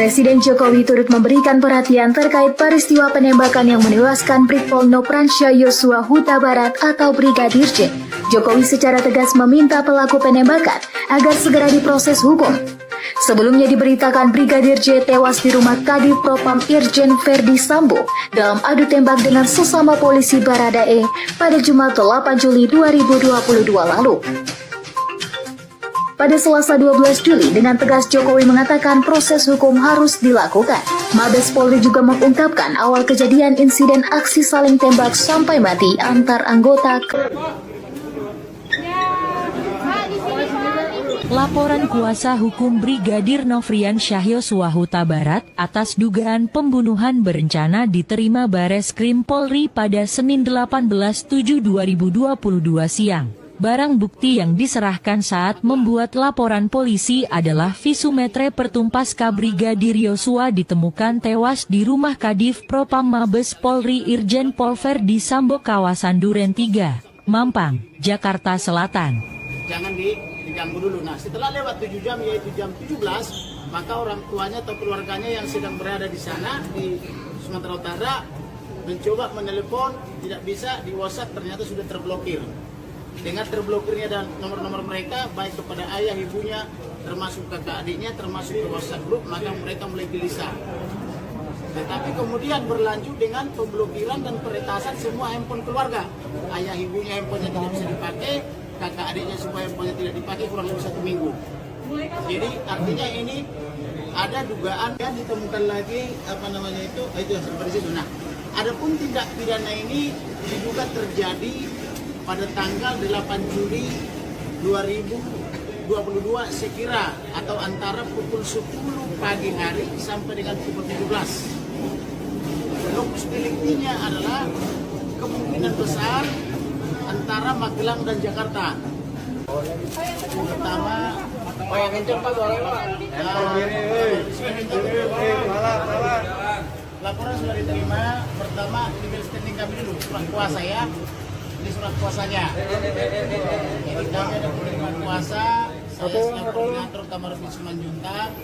Presiden Jokowi turut memberikan perhatian terkait peristiwa penembakan yang menewaskan Brigpol Nofriansah Yosua Huta Barat atau Brigadir J. Jokowi secara tegas meminta pelaku penembakan agar segera diproses hukum. Sebelumnya diberitakan Brigadir J tewas di rumah Kadif Propam Irjen Verdi Sambo dalam adu tembak dengan sesama polisi Baradae pada Jumat 8 Juli 2022 lalu. Pada Selasa 12 Juli, dengan tegas Jokowi mengatakan proses hukum harus dilakukan. Mabes Polri juga mengungkapkan awal kejadian insiden aksi saling tembak sampai mati antar anggota. Laporan kuasa hukum Brigadir Nofriansah Yosua Huta Barat atas dugaan pembunuhan berencana diterima Bareskrim Polri pada Senin 18/7/2022 siang. Barang bukti yang diserahkan saat membuat laporan polisi adalah visumetre pertumpaska Brigadir Yosua ditemukan tewas di rumah Kadif Propam Mabes Polri Irjen Pol Verdi Sambo kawasan Duren 3, Mampang, Jakarta Selatan. Jangan diganggu dulu. Nah, setelah lewat 7 jam yaitu jam 17, maka orang tuanya atau keluarganya yang sedang berada di sana di Sumatera Utara mencoba menelepon, tidak bisa, di WhatsApp ternyata sudah terblokir. Dengan terblokirnya dan nomor-nomor mereka, baik kepada ayah, ibunya, termasuk kakak adiknya, termasuk ke WhatsApp grup, maka mereka mulai gelisah. Tetapi kemudian berlanjut dengan pemblokiran dan peretasan semua handphone keluarga. Ayah, ibunya handphonenya tidak bisa dipakai, kakak adiknya semua handphonenya tidak dipakai kurang lebih 1 minggu. Jadi artinya ini ada dugaan yang ditemukan lagi itu yang seperti itu. Nah, adapun tindak pidana ini diduga terjadi pada tanggal 8 Juli 2022 sekira atau antara pukul 10 pagi hari sampai dengan pukul 17. Lokus deliktinya adalah kemungkinan besar antara Magelang dan Jakarta. Pertama, laporan sudah diterima. Pertama, legal standing kami dulu, surat kuasa ya. Ini surat kuasanya. Jadi kami ada penerimaan kuasa. Saya selaku koordinator Kamar Bis Simanjuntak,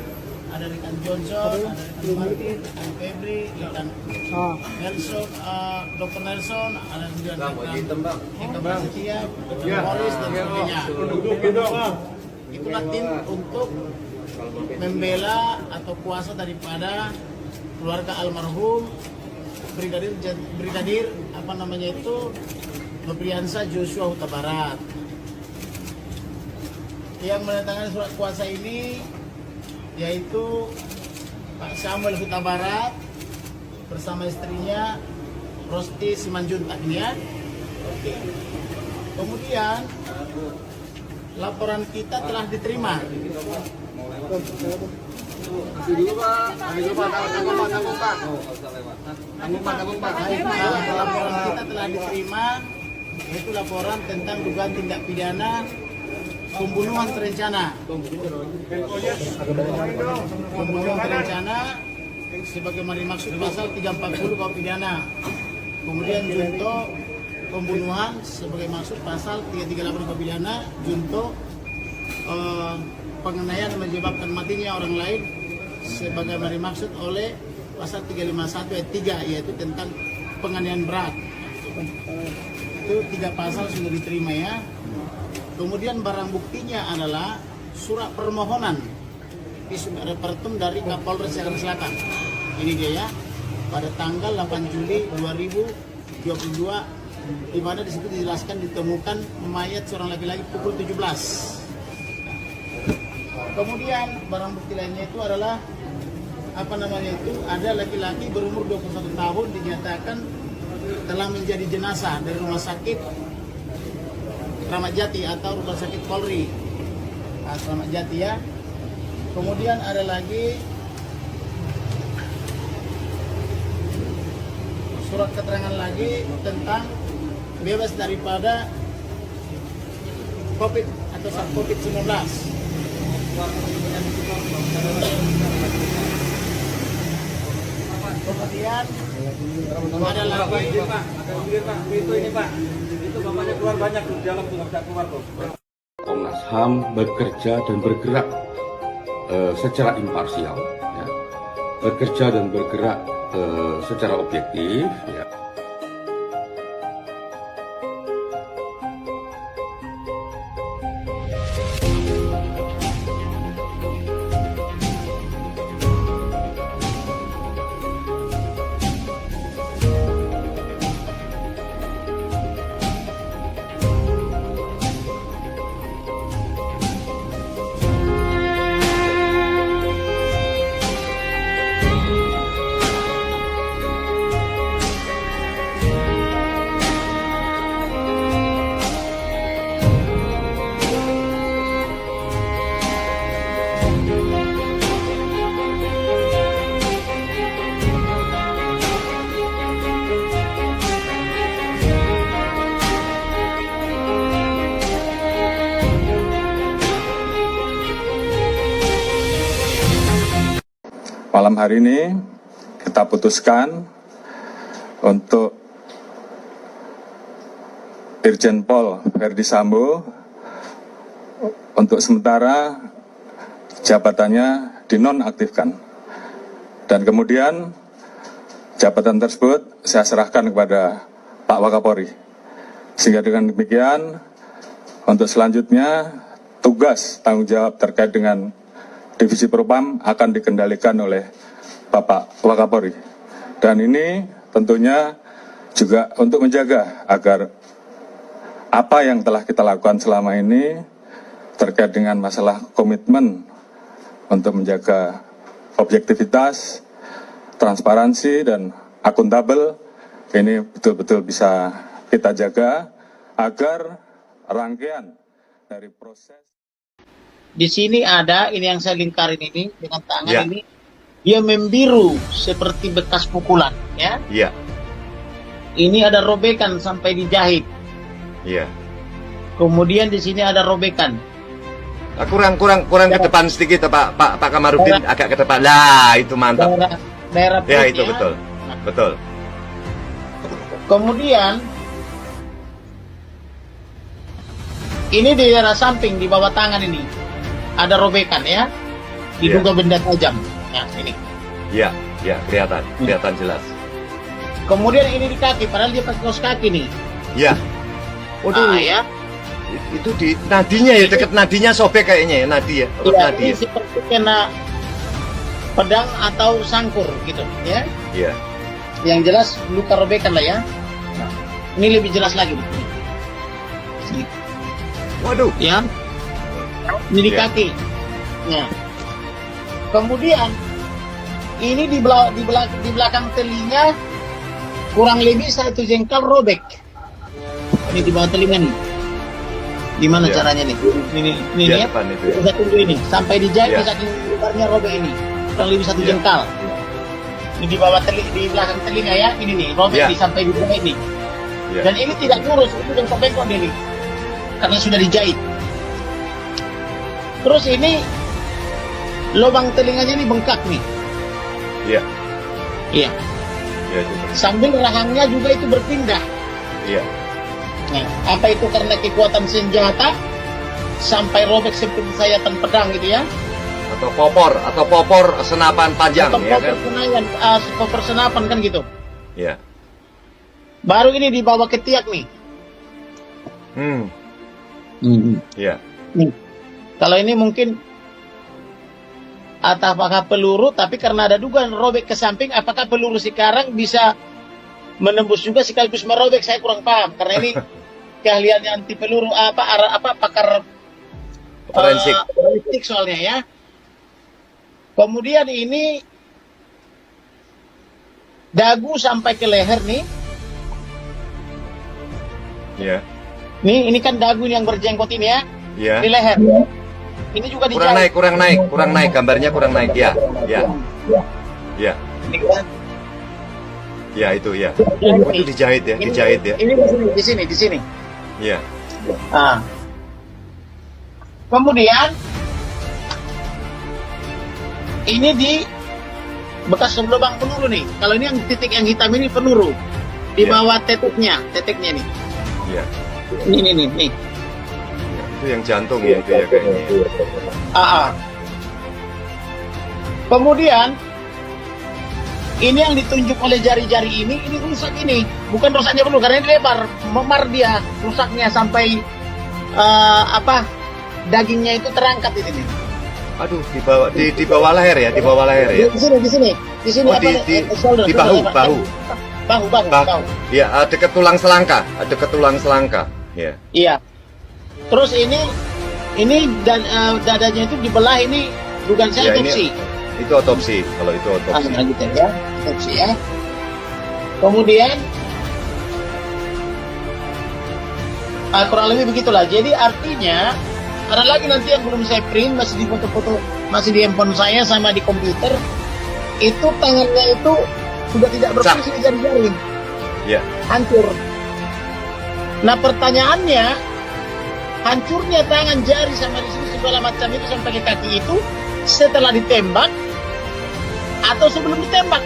ada Rekan Johnson, ada Rekan Martin, Rekan Febri, Rekan Nelson, Dr. Nelson, ada juga Rekan Eka Prasetya, Rekan Morris dan sebagainya. Itulah tim untuk membela atau kuasa daripada keluarga almarhum Brigadir Nofriansah Yosua Huta Barat. Yang menandatangani surat kuasa ini yaitu Pak Samuel Huta Barat bersama istrinya Rosti Simanjuntak ya. Oke. Kemudian laporan kita telah diterima. Laporan kita telah diterima, yaitu laporan tentang dugaan tindak pidana pembunuhan terencana. Pembunuhan terencana sebagaimana dimaksud pasal 340 KUH pidana. Kemudian junto pembunuhan sebagai maksud pasal 338 KUH pidana, junto penganiayaan menyebabkan matinya orang lain sebagaimana dimaksud oleh pasal 351 ayat 3, yaitu tentang penganiayaan berat. Itu 3 pasal sudah diterima ya. Kemudian barang buktinya adalah surat permohonan visum et repertum dari Kapolres Jakarta Selatan. Ini dia ya, pada tanggal 8 Juli 2022, di mana di situ dijelaskan ditemukan mayat seorang laki-laki pukul 17. Kemudian barang bukti lainnya itu adalah ada laki-laki berumur 21 tahun dinyatakan telah menjadi jenazah dari rumah sakit Kramat Jati atau rumah sakit Polri Kramat Jati ya. Kemudian ada lagi surat keterangan lagi tentang bebas daripada COVID atau COVID-19. Kemudian ada lagi Pak, itu ini Pak, itu bapaknya keluar banyak di dalam tuh, nggak keluar tuh. Komnas HAM bekerja dan bergerak secara imparsial, ya. bekerja dan bergerak secara objektif, ya. Malam hari ini kita putuskan untuk Irjen Pol Verdi Sambo untuk sementara jabatannya dinonaktifkan. Dan kemudian jabatan tersebut saya serahkan kepada Pak Wakapolri. Sehingga dengan demikian untuk selanjutnya tugas tanggung jawab terkait dengan Divisi Propam akan dikendalikan oleh Bapak Wakapolri. Dan ini tentunya juga untuk menjaga agar apa yang telah kita lakukan selama ini terkait dengan masalah komitmen untuk menjaga objektivitas, transparansi, dan akuntabel, ini betul-betul bisa kita jaga agar rangkaian dari proses. Di sini ada, ini yang saya lingkarin ini dengan tangan Ya. ini, dia membiru seperti bekas pukulan, ya. Iya, Ini ada robekan sampai dijahit. iya. Kemudian di sini ada robekan. Kurang ke depan sedikit, Pak Kamarudin, agak ke depan. Lah, itu mantap. Daerah Ya, perut, itu betul. Betul. Kemudian ini di daerah samping di bawah tangan ini ada robekan, ya. Diduga benda tajam. Nah, ini. Iya, iya, kelihatan jelas. Kemudian ini di kaki, padahal dia pakai kaos kaki nih. Iya. Waduh, Ya. itu di nadinya ya, deket nadinya sobek kayaknya ya, nadi ya. Urut Ya, nadi ini ya. seperti kena pedang atau sangkur gitu, ya. Iya. Yang jelas luka robekan lah, ya. Nah, ini lebih jelas lagi. Sini. Waduh. Ya. Ini di Ya. kaki. Nah. Kemudian ini di belakang telinga kurang lebih 1 jengkal robek. Ini di bawah telinga nih. Gimana Ya. caranya nih? Ini Di ya. depan itu ya. Kita tunggu ini sampai dijahit Ya. di saking lebarnya robek ini. Kurang lebih 1 Ya. jengkal. Ini di bawah di belakang telinga, ya. Ini nih robek Ya. nih sampai dijahit nih. Ya. Dan ini tidak lurus, itu bengkok-bengkok nih. Karena sudah dijahit. Terus ini lubang telinganya ini bengkak nih. Iya. Iya. Iya, itu. Sambil rahangnya juga itu berpindah. Iya. Nah, apa itu karena kekuatan senjata sampai robek seperti sayatan pedang gitu, ya? Atau popor senapan panjang Atau ya kan? popor senapan kan gitu. Iya. Baru ini dibawa ke tiak nih. Iya. Nih. Kalau ini mungkin apakah peluru, tapi karena ada dugaan robek ke samping, apakah peluru sekarang bisa menembus juga sekaligus merobek, saya kurang paham karena ini keahliannya anti peluru pakar forensik soalnya, ya. Kemudian ini dagu sampai ke leher nih. Iya. Ini kan dagu yang berjenggot ini, ya. Iya. Di leher. Ini juga Kurang dijahit. naik, gambarnya kurang naik ya. Ya. Ya. Ini kan. Ya, itu ya. Itu dijahit ya, dijahit ya. Ini di sini. Iya. Nah. Kemudian ini di bekas lubang peluru nih. Kalau ini yang titik yang hitam ini peluru. Di Iya. bawah titiknya nih. Iya. Nih. Ya, itu yang jantung ya itu ya kayaknya. Kemudian Ini yang ditunjuk oleh jari-jari ini rusak ini. Bukan rusaknya perlu karena ini lebar, memar dia rusaknya sampai dagingnya itu terangkat di sini. Aduh, di bawah leher ya, di bawah leher ya. Di sini. Oh, shoulder, di bahu. Bahu. Ya, dekat tulang selangka. Ya. Iya. Terus ini dadanya itu dibelah, ini dugaan saya Ya, otopsi. Itu otopsi, kalau itu otopsi. Lanjut ya, otopsi ya. Kemudian kurang lebih begitulah. Jadi artinya ada lagi nanti yang belum saya print, masih di foto-foto, masih di handphone saya sama di komputer. Itu tangannya itu sudah tidak berfungsi di jari-jari, Ya. hancur. Nah pertanyaannya, hancurnya tangan, jari sama di sini segala macam itu sampai ke kaki itu setelah ditembak atau sebelum ditembak?